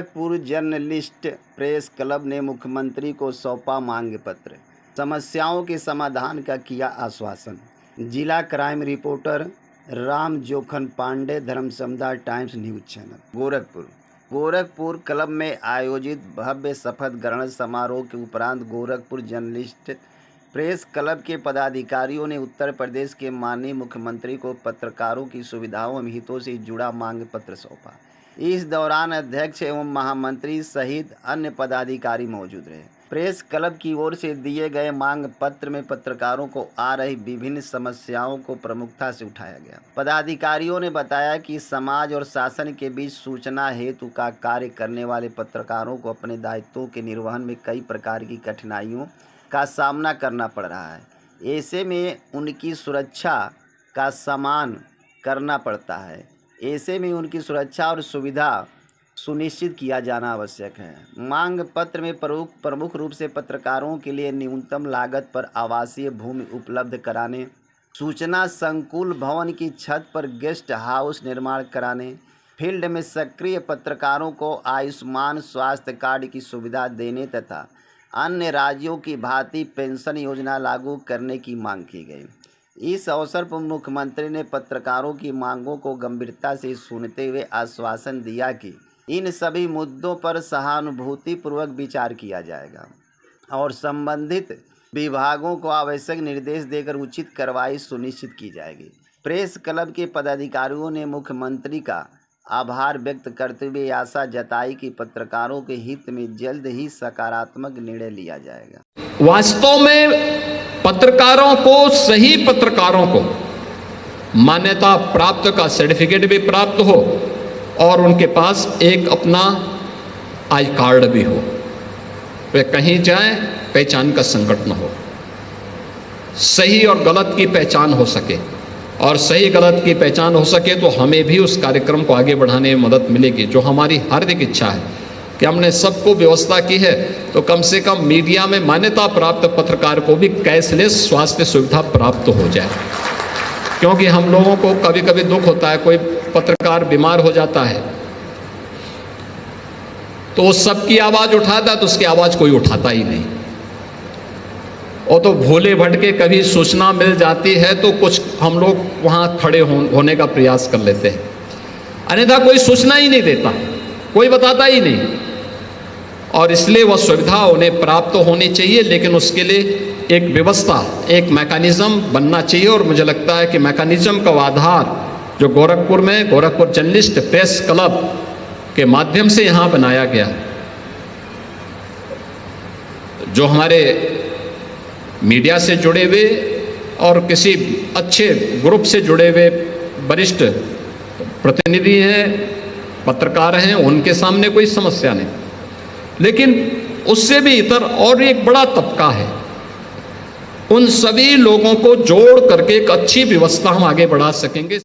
Gorakhpur journalist press club ने मुख्यमंत्री को सौंपा मांग पत्र। समस्याओं के समाधान का किया आश्वासन। जिला crime reporter Ram Jokhan Pandey, Dharmsamuday times news channel. Gorakhpur club में आयोजित भव्य शपथ ग्रहण समारोह के उपरांत गोरखपुर जर्नलिस्ट प्रेस क्लब के पदाधिकारियों ने उत्तर प्रदेश के माननीय मुख्यमंत्री को पत्रकारों की सुविधाओं एवं हितों से जुड़ा मांग पत्र सौंपा। इस दौरान अध्यक्ष एवं महामंत्री सहित अन्य पदाधिकारी मौजूद रहे। प्रेस क्लब की ओर से दिए गए मांग पत्र में पत्रकारों को आ रही विभिन्न समस्याओं को प्रमुखता से उठाया गया। पदाधिकारियों ने बताया कि समाज और शासन के बीच सूचना हेतु का कार्य करने वाले पत्रकारों को अपने दायित्वों के निर्वहन में कई प्रकार की कठिनाइयों का सामना करना पड़ रहा है। ऐसे में उनकी सुरक्षा का सामना करना पड़ता है। ऐसे में उनकी सुरक्षा और सुविधा सुनिश्चित किया जाना आवश्यक है। मांग पत्र में प्रमुख रूप से पत्रकारों के लिए न्यूनतम लागत पर आवासीय भूमि उपलब्ध कराने, सूचना संकुल भवन की छत पर गेस्ट हाउस निर्माण कराने, फील्ड में सक्रिय पत्रकारों को आयुष्मान स्वास्थ्य कार्ड की सुविधा देने तथा अन्य राज्यों की भांति पेंशन योजना लागू करने की मांग की गई। इस अवसर पर मुख्यमंत्री ने पत्रकारों की मांगों को गंभीरता से सुनते हुए आश्वासन दिया कि इन सभी मुद्दों पर सहानुभूतिपूर्वक विचार किया जाएगा और संबंधित विभागों को आवश्यक निर्देश देकर उचित कार्रवाई सुनिश्चित की जाएगी। प्रेस क्लब के पदाधिकारियों ने मुख्यमंत्री का आभार व्यक्त करते हुए आशा जताई कि पत्रकारों के हित में जल्द ही सकारात्मक निर्णय लिया जाएगा। वास्तव में पत्रकारों को, सही पत्रकारों को मान्यता प्राप्त का सर्टिफिकेट भी प्राप्त हो और उनके पास एक अपना आई कार्ड भी हो। वे कहीं जाएं, पहचान का संकट न हो, सही और गलत की पहचान हो सके और सही गलत की पहचान हो सके तो हमें भी उस कार्यक्रम को आगे बढ़ाने में मदद मिलेगी, जो हमारी हार्दिक इच्छा है कि हमने सबको व्यवस्था की है तो कम से कम मीडिया में मान्यता प्राप्त पत्रकार को भी कैशलेस स्वास्थ्य सुविधा प्राप्त हो जाए। क्योंकि हम लोगों को कभी कभी दुख होता है, कोई पत्रकार बीमार हो जाता है तो सबकी आवाज़ उठाता है तो उसकी आवाज़ कोई उठाता ही नहीं। और तो भोले भटके कभी सूचना मिल जाती है तो कुछ हम लोग वहाँ खड़े होने का प्रयास कर लेते हैं, अन्यथा कोई सूचना ही नहीं देता, कोई बताता ही नहीं। और इसलिए वह सुविधा उन्हें प्राप्त होनी चाहिए, लेकिन उसके लिए एक व्यवस्था, एक मैकेनिज्म बनना चाहिए। और मुझे लगता है कि मैकेनिज्म का आधार जो गोरखपुर में गोरखपुर जर्नलिस्ट प्रेस क्लब के माध्यम से यहाँ बनाया गया, जो हमारे मीडिया से जुड़े हुए और किसी अच्छे ग्रुप से जुड़े हुए वरिष्ठ प्रतिनिधि हैं, पत्रकार हैं, उनके सामने कोई समस्या नहीं। लेकिन उससे भी इतर और एक बड़ा तबका है, उन सभी लोगों को जोड़ करके एक अच्छी व्यवस्था हम आगे बढ़ा सकेंगे।